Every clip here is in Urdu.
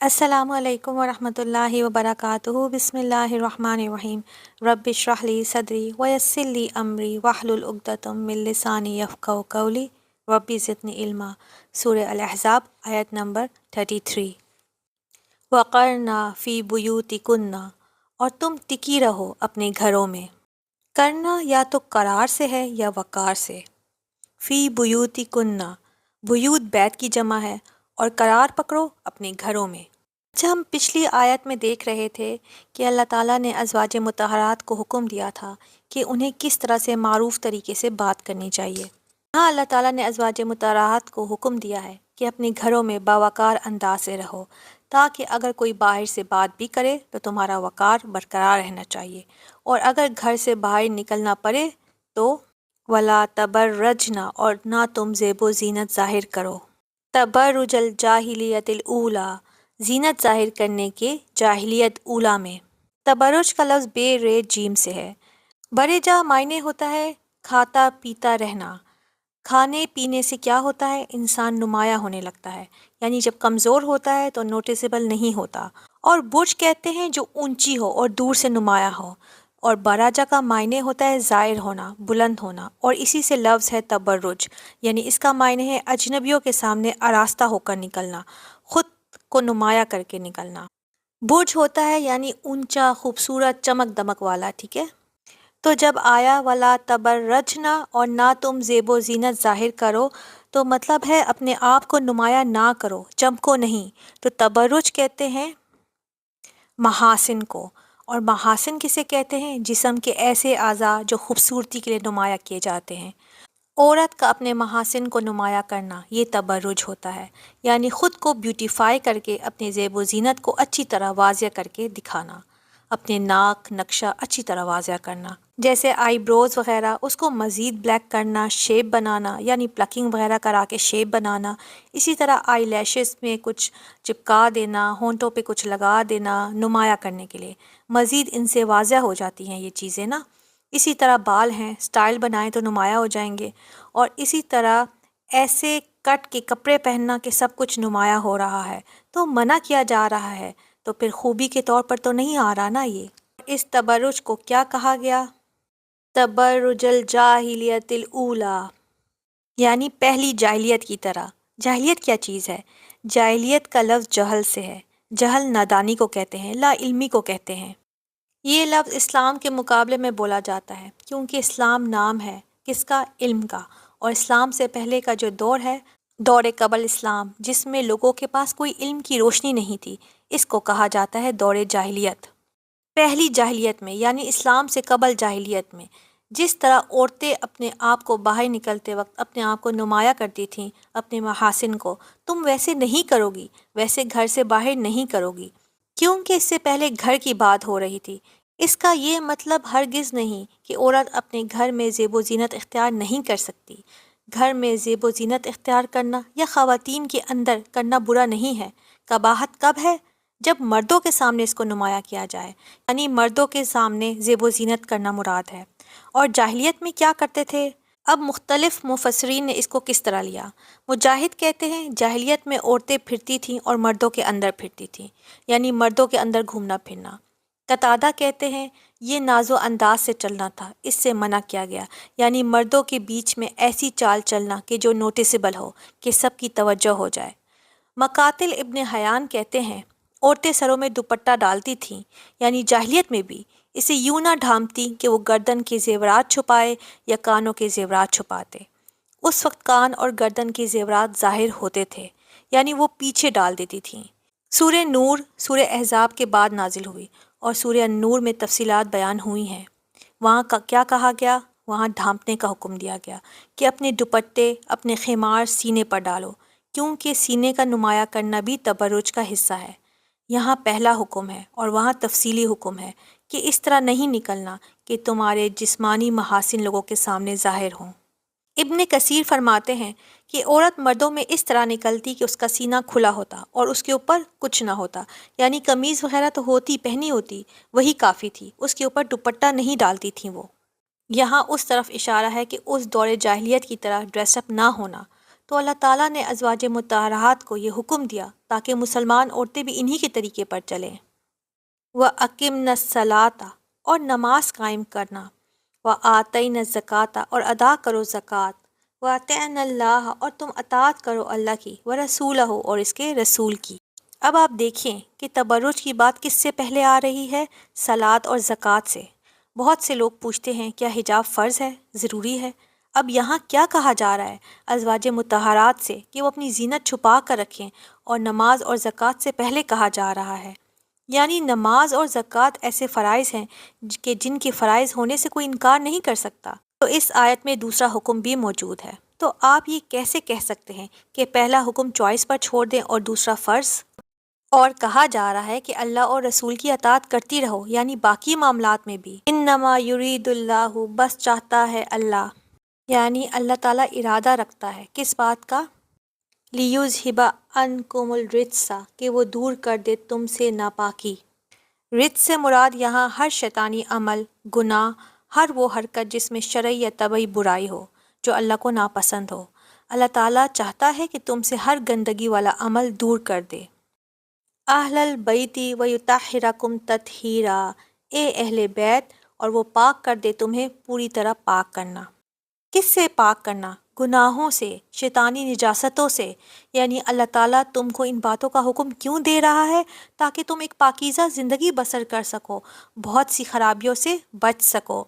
السلام علیکم ورحمۃ اللہ وبرکاتہ بسم اللہ الرحمن الرحیم رب اشرح لی صدری ویسر لی امری واحلل عقدۃ من لسانی یفقہوا قولی رب زدنی علما۔ سورہ الاحزاب آیت نمبر 33۔ وقرنا فی بیوتکن، اور تم ٹکی رہو اپنے گھروں میں۔ کرنا یا تو قرار سے ہے یا وقار سے۔ فی بیوتکن، بیوت بیت کی جمع ہے، اور قرار پکڑو اپنے گھروں میں۔ اچھا، ہم پچھلی آیت میں دیکھ رہے تھے کہ اللہ تعالیٰ نے ازواج مطہرات کو حکم دیا تھا کہ انہیں کس طرح سے معروف طریقے سے بات کرنی چاہیے۔ ہاں، اللہ تعالیٰ نے ازواج مطہرات کو حکم دیا ہے کہ اپنے گھروں میں باوقار انداز سے رہو، تاکہ اگر کوئی باہر سے بات بھی کرے تو تمہارا وقار برقرار رہنا چاہیے، اور اگر گھر سے باہر نکلنا پڑے تو ولا تبرجنا، اور نہ تم زیب و زینت ظاہر کرو۔ تبرج الجاہلیت الاولی، زینت ظاہر کرنے کے جاہلیت اولا میں۔ تبرج کا لفظ بے رے جیم سے ہے۔ برے جا معنی ہوتا ہے کھاتا پیتا رہنا۔ کھانے پینے سے کیا ہوتا ہے؟ انسان نمایاں ہونے لگتا ہے، یعنی جب کمزور ہوتا ہے تو نوٹیسیبل نہیں ہوتا۔ اور برج کہتے ہیں جو اونچی ہو اور دور سے نمایاں ہو، اور براجا کا معنی ہوتا ہے ظاہر ہونا، بلند ہونا، اور اسی سے لفظ ہے تبرج، یعنی اس کا معنی ہے اجنبیوں کے سامنے آراستہ ہو کر نکلنا، خود کو نمایاں کر کے نکلنا۔ برج ہوتا ہے یعنی اونچا، خوبصورت، چمک دمک والا، ٹھیک ہے؟ تو جب آیا ولا تبرجنا، اور نہ تم زیب و زینت ظاہر کرو، تو مطلب ہے اپنے آپ کو نمایاں نہ کرو، چمکو نہیں۔ تو تبرج کہتے ہیں محاسن کو، اور محاسن کسے کہتے ہیں؟ جسم کے ایسے اعضاء جو خوبصورتی کے لیے نمایاں کیے جاتے ہیں۔ عورت کا اپنے محاسن کو نمایاں کرنا یہ تبرج ہوتا ہے، یعنی خود کو بیوٹیفائی کر کے اپنے زیب و زینت کو اچھی طرح واضح کر کے دکھانا، اپنے ناک نقشہ اچھی طرح واضح کرنا، جیسے آئی بروز وغیرہ اس کو مزید بلیک کرنا، شیپ بنانا، یعنی پلکنگ وغیرہ کرا کے شیپ بنانا۔ اسی طرح آئی لیشز میں کچھ چپکا دینا، ہونٹوں پہ کچھ لگا دینا نمایاں کرنے کے لیے، مزید ان سے واضح ہو جاتی ہیں یہ چیزیں نا۔ اسی طرح بال ہیں، سٹائل بنائیں تو نمایاں ہو جائیں گے، اور اسی طرح ایسے کٹ کے کپڑے پہننا کہ سب کچھ نمایاں ہو رہا ہے تو منع کیا جا رہا ہے، تو پھر خوبی کے طور پر تو نہیں آ رہا نا یہ۔ اس تبرج کو کیا کہا گیا؟ تبرج الجاہلیت الاولی، یعنی پہلی جاہلیت کی طرح۔ جاہلیت کیا چیز ہے؟ جاہلیت کا لفظ جہل سے ہے۔ جہل نادانی کو کہتے ہیں، لا علمی کو کہتے ہیں۔ یہ لفظ اسلام کے مقابلے میں بولا جاتا ہے، کیونکہ اسلام نام ہے کس کا؟ علم کا۔ اور اسلام سے پہلے کا جو دور ہے، دور قبل اسلام، جس میں لوگوں کے پاس کوئی علم کی روشنی نہیں تھی، اس کو کہا جاتا ہے دور جاہلیت۔ پہلی جاہلیت میں یعنی اسلام سے قبل جاہلیت میں جس طرح عورتیں اپنے آپ کو باہر نکلتے وقت اپنے آپ کو نمایاں کرتی تھیں، اپنے محاسن کو، تم ویسے نہیں کرو گی، ویسے گھر سے باہر نہیں کرو گی، کیونکہ اس سے پہلے گھر کی بات ہو رہی تھی۔ اس کا یہ مطلب ہرگز نہیں کہ عورت اپنے گھر میں زیب و زینت اختیار نہیں کر سکتی۔ گھر میں زیب و زینت اختیار کرنا یا خواتین کے اندر کرنا برا نہیں ہے۔ قباحت کب ہے؟ جب مردوں کے سامنے اس کو نمایاں کیا جائے، یعنی مردوں کے سامنے زیب و زینت کرنا مراد ہے۔ اور جاہلیت میں کیا کرتے تھے؟ اب مختلف مفسرین نے اس کو کس طرح لیا۔ مجاہد کہتے ہیں جاہلیت میں عورتیں پھرتی تھیں اور مردوں کے اندر پھرتی تھیں، یعنی مردوں کے اندر گھومنا پھرنا۔ قتادہ کہتے ہیں یہ ناز و انداز سے چلنا تھا، اس سے منع کیا گیا، یعنی مردوں کے بیچ میں ایسی چال چلنا کہ جو نوٹیسیبل ہو، کہ سب کی توجہ ہو جائے۔ مقاتل ابن حیان کہتے ہیں عورتیں سروں میں دوپٹہ ڈالتی تھیں، یعنی جاہلیت میں بھی اسے یوں نہ ڈھانپتی کہ وہ گردن کے زیورات چھپائے یا کانوں کے زیورات چھپاتے۔ اس وقت کان اور گردن کے زیورات ظاہر ہوتے تھے، یعنی وہ پیچھے ڈال دیتی تھیں۔ سورہ نور سورہ احزاب کے بعد نازل ہوئی، اور سورہ النور میں تفصیلات بیان ہوئی ہیں۔ وہاں کیا کہا گیا؟ وہاں ڈھانپنے کا حکم دیا گیا کہ اپنے دوپٹے، اپنے خیمار سینے پر ڈالو، کیونکہ سینے کا نمایاں کرنا بھی تبرج کا حصہ ہے۔ یہاں پہلا حکم ہے، اور وہاں تفصیلی حکم ہے کہ اس طرح نہیں نکلنا کہ تمہارے جسمانی محاسن لوگوں کے سامنے ظاہر ہوں۔ ابن کثیر فرماتے ہیں کہ عورت مردوں میں اس طرح نکلتی کہ اس کا سینہ کھلا ہوتا اور اس کے اوپر کچھ نہ ہوتا، یعنی قمیض وغیرہ تو ہوتی، پہنی ہوتی، وہی کافی تھی، اس کے اوپر دوپٹہ نہیں ڈالتی تھیں وہ۔ یہاں اس طرف اشارہ ہے کہ اس دور جاہلیت کی طرح ڈریس اپ نہ ہونا۔ تو اللہ تعالیٰ نے ازواج مطہرات کو یہ حکم دیا تاکہ مسلمان عورتیں بھی انہی کے طریقے پر چلیں۔ وَأَقِمْنَ الصَّلَاةَ اور نماز قائم کرنا، وَآتَيْنَ الزَّكَاةَ اور ادا کرو زکوٰۃ، وَأَطِعْنَ اللَّهَ اور تم اطاعت کرو اللہ کی، وَرَسُولَهُ اور اس کے رسول کی۔ اب آپ دیکھیں کہ تبرج کی بات کس سے پہلے آ رہی ہے؟ صلاۃ اور زکوٰۃ سے۔ بہت سے لوگ پوچھتے ہیں کیا حجاب فرض ہے، ضروری ہے؟ اب یہاں کیا کہا جا رہا ہے ازواج مطہرات سے کہ وہ اپنی زینت چھپا کر رکھیں، اور نماز اور زکوٰۃ سے پہلے کہا جا رہا ہے۔ یعنی نماز اور زکوٰۃ ایسے فرائض ہیں کہ جن کے فرائض ہونے سے کوئی انکار نہیں کر سکتا۔ تو اس آیت میں دوسرا حکم بھی موجود ہے۔ تو آپ یہ کیسے کہہ سکتے ہیں کہ پہلا حکم چوائس پر چھوڑ دیں اور دوسرا فرض؟ اور کہا جا رہا ہے کہ اللہ اور رسول کی اطاعت کرتی رہو، یعنی باقی معاملات میں بھی۔ انما یرید اللہ، بس چاہتا ہے اللہ، یعنی اللہ تعالیٰ ارادہ رکھتا ہے کس بات کا؟ لیُذہب عنکم الرجس، کہ وہ دور کر دے تم سے ناپاکی۔ رجس سے مراد یہاں ہر شیطانی عمل، گناہ، ہر وہ حرکت جس میں شرعی یا طبعی برائی ہو، جو اللہ کو ناپسند ہو۔ اللہ تعالیٰ چاہتا ہے کہ تم سے ہر گندگی والا عمل دور کر دے۔ اہل البیت ویطہرکم تطہیرا، اے اہل بیت، اور وہ پاک کر دے تمہیں پوری طرح پاک کرنا۔ کس سے پاک کرنا؟ گناہوں سے، شیطانی نجاستوں سے۔ یعنی اللہ تعالیٰ تم کو ان باتوں کا حکم کیوں دے رہا ہے؟ تاکہ تم ایک پاکیزہ زندگی بسر کر سکو، بہت سی خرابیوں سے بچ سکو۔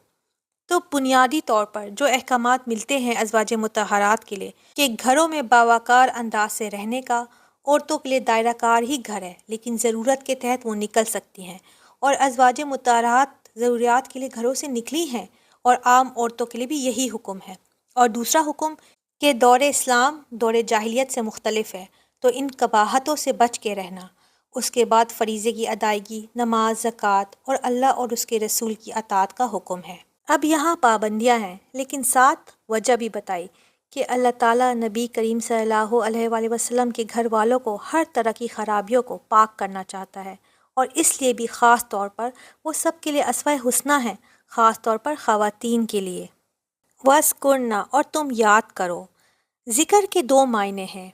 تو بنیادی طور پر جو احکامات ملتے ہیں ازواج مطہرات کے لیے کہ گھروں میں باوقار انداز سے رہنے کا، عورتوں کے لیے دائرہ کار ہی گھر ہے، لیکن ضرورت کے تحت وہ نکل سکتی ہیں، اور ازواج مطہرات ضروریات کے لیے گھروں سے نکلی ہیں، اور عام عورتوں کے لیے بھی یہی حکم ہے۔ اور دوسرا حکم کہ دور اسلام دور جاہلیت سے مختلف ہے، تو ان قباحتوں سے بچ کے رہنا۔ اس کے بعد فریضے کی ادائیگی، نماز، زکوٰۃ، اور اللہ اور اس کے رسول کی اطاعت کا حکم ہے۔ اب یہاں پابندیاں ہیں، لیکن ساتھ وجہ بھی بتائی کہ اللہ تعالیٰ نبی کریم صلی اللہ علیہ وآلہ وسلم کے گھر والوں کو ہر طرح کی خرابیوں کو پاک کرنا چاہتا ہے، اور اس لیے بھی خاص طور پر وہ سب کے لیے اسوہ حسنہ ہیں، خاص طور پر خواتین کے لیے۔ وَاذْكُرْنَ اور تم یاد کرو۔ ذکر کے دو معنی ہیں،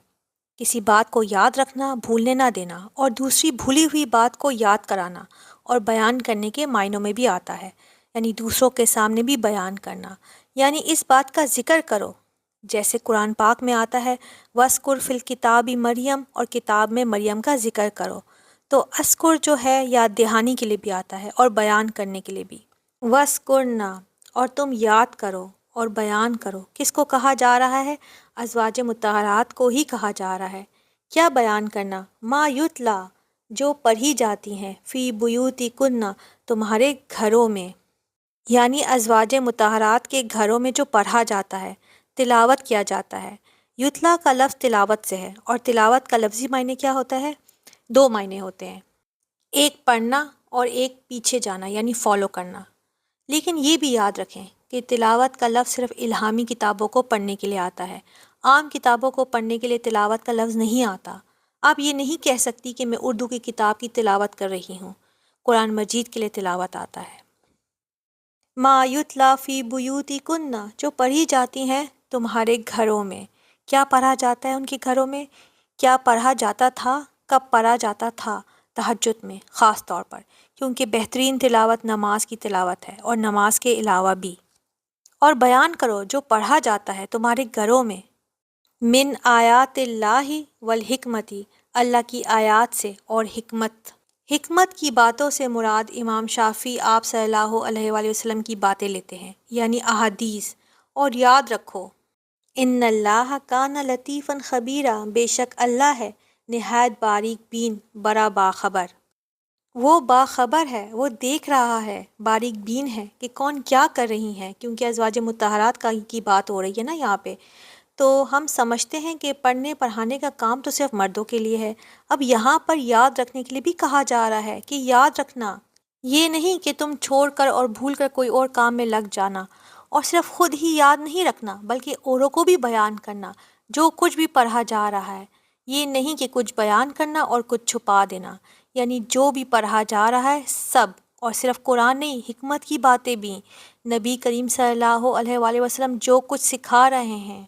کسی بات کو یاد رکھنا، بھولنے نہ دینا، اور دوسری بھولی ہوئی بات کو یاد کرانا اور بیان کرنے کے معنوں میں بھی آتا ہے، یعنی دوسروں کے سامنے بھی بیان کرنا۔ یعنی اس بات کا ذکر کرو، جیسے قرآن پاک میں آتا ہے وَاذْكُرْ فِي الْكِتَابِ مریم، اور کتاب میں مریم کا ذکر کرو۔ تو اذکر جو ہے یاد دہانی کے لیے بھی آتا ہے اور بیان کرنے کے لیے بھی۔ وَاذْكُرْنَ اور تم یاد کرو اور بیان کرو۔ کس کو کہا جا رہا ہے؟ ازواج مطہرات کو ہی کہا جا رہا ہے۔ کیا بیان کرنا؟ ما یتلا، جو پڑھی جاتی ہیں، فی بیوتکن، تمہارے گھروں میں، یعنی ازواج مطہرات کے گھروں میں جو پڑھا جاتا ہے، تلاوت کیا جاتا ہے۔ یتلا کا لفظ تلاوت سے ہے، اور تلاوت کا لفظی معنی کیا ہوتا ہے؟ دو معنی ہوتے ہیں، ایک پڑھنا اور ایک پیچھے جانا، یعنی فالو کرنا۔ لیکن یہ بھی یاد رکھیں کہ تلاوت کا لفظ صرف الہامی کتابوں کو پڑھنے کے لیے آتا ہے، عام کتابوں کو پڑھنے کے لیے تلاوت کا لفظ نہیں آتا۔ آپ یہ نہیں کہہ سکتی کہ میں اردو کی کتاب کی تلاوت کر رہی ہوں، قرآن مجید کے لیے تلاوت آتا ہے۔ ما یتلا فی بیوتکن، جو پڑھی جاتی ہیں تمہارے گھروں میں۔ کیا پڑھا جاتا ہے ان کے گھروں میں؟ کیا پڑھا جاتا تھا؟ کب پڑھا جاتا تھا؟ تہجد میں خاص طور پر، کیونکہ بہترین تلاوت نماز کی تلاوت ہے، اور نماز کے علاوہ بھی۔ اور بیان کرو جو پڑھا جاتا ہے تمہارے گھروں میں، من آیات اللہ والحکمتی، اللہ کی آیات سے اور حکمت۔ حکمت کی باتوں سے مراد امام شافعی آپ صلی اللہ علیہ وآلہ وسلم کی باتیں لیتے ہیں، یعنی احادیث۔ اور یاد رکھو ان اللہ کان لطیفا خبیرا، بے شک اللہ ہے نہایت باریک بین، بڑا باخبر۔ وہ باخبر ہے، وہ دیکھ رہا ہے، باریک بین ہے کہ کون کیا کر رہی ہیں، کیونکہ ازواج مطہرات کی بات ہو رہی ہے نا یہاں پہ۔ تو ہم سمجھتے ہیں کہ پڑھنے پڑھانے کا کام تو صرف مردوں کے لیے ہے، اب یہاں پر یاد رکھنے کے لیے بھی کہا جا رہا ہے کہ یاد رکھنا، یہ نہیں کہ تم چھوڑ کر اور بھول کر کوئی اور کام میں لگ جانا، اور صرف خود ہی یاد نہیں رکھنا بلکہ اوروں کو بھی بیان کرنا جو کچھ بھی پڑھا جا رہا ہے۔ یہ نہیں کہ کچھ بیان کرنا اور کچھ چھپا دینا، یعنی جو بھی پڑھا جا رہا ہے سب، اور صرف قرآن نہیں، حکمت کی باتیں بھی، نبی کریم صلی اللہ علیہ وآلہ وسلم جو کچھ سکھا رہے ہیں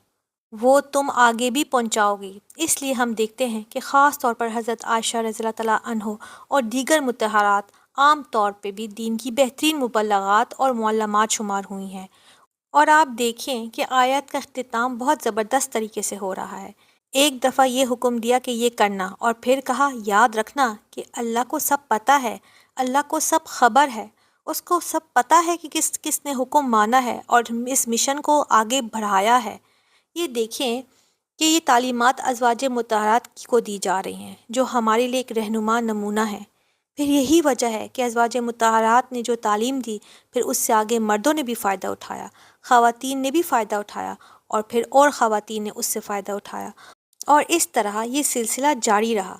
وہ تم آگے بھی پہنچاؤ گی۔ اس لیے ہم دیکھتے ہیں کہ خاص طور پر حضرت عائشہ رضی اللہ تعالیٰ عنہ اور دیگر متحرات عام طور پہ بھی دین کی بہترین مبلغات اور معلمات شمار ہوئی ہیں۔ اور آپ دیکھیں کہ آیت کا اختتام بہت زبردست طریقے سے ہو رہا ہے۔ ایک دفعہ یہ حکم دیا کہ یہ کرنا، اور پھر کہا یاد رکھنا کہ اللہ کو سب پتہ ہے، اللہ کو سب خبر ہے، اس کو سب پتہ ہے کہ کس کس نے حکم مانا ہے اور اس مشن کو آگے بڑھایا ہے۔ یہ دیکھیں کہ یہ تعلیمات ازواج مطہرات کو دی جا رہی ہیں، جو ہمارے لیے ایک رہنما نمونہ ہے۔ پھر یہی وجہ ہے کہ ازواج مطہرات نے جو تعلیم دی، پھر اس سے آگے مردوں نے بھی فائدہ اٹھایا، خواتین نے بھی فائدہ اٹھایا، اور پھر اور خواتین نے اس سے فائدہ اٹھایا، اور اس طرح یہ سلسلہ جاری رہا۔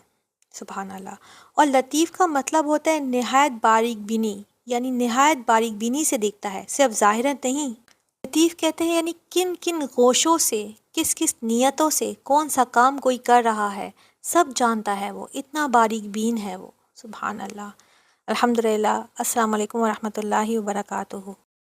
سبحان اللہ۔ اور لطیف کا مطلب ہوتا ہے نہایت باریک بینی، یعنی نہایت باریک بینی سے دیکھتا ہے، صرف ظاہراً نہیں۔ لطیف کہتے ہیں یعنی کن کن گوشوں سے، کس کس نیتوں سے کون سا کام کوئی کر رہا ہے، سب جانتا ہے، وہ اتنا باریک بین ہے وہ۔ سبحان اللہ۔ الحمدللہ۔ السلام علیکم ورحمۃ اللہ وبرکاتہ۔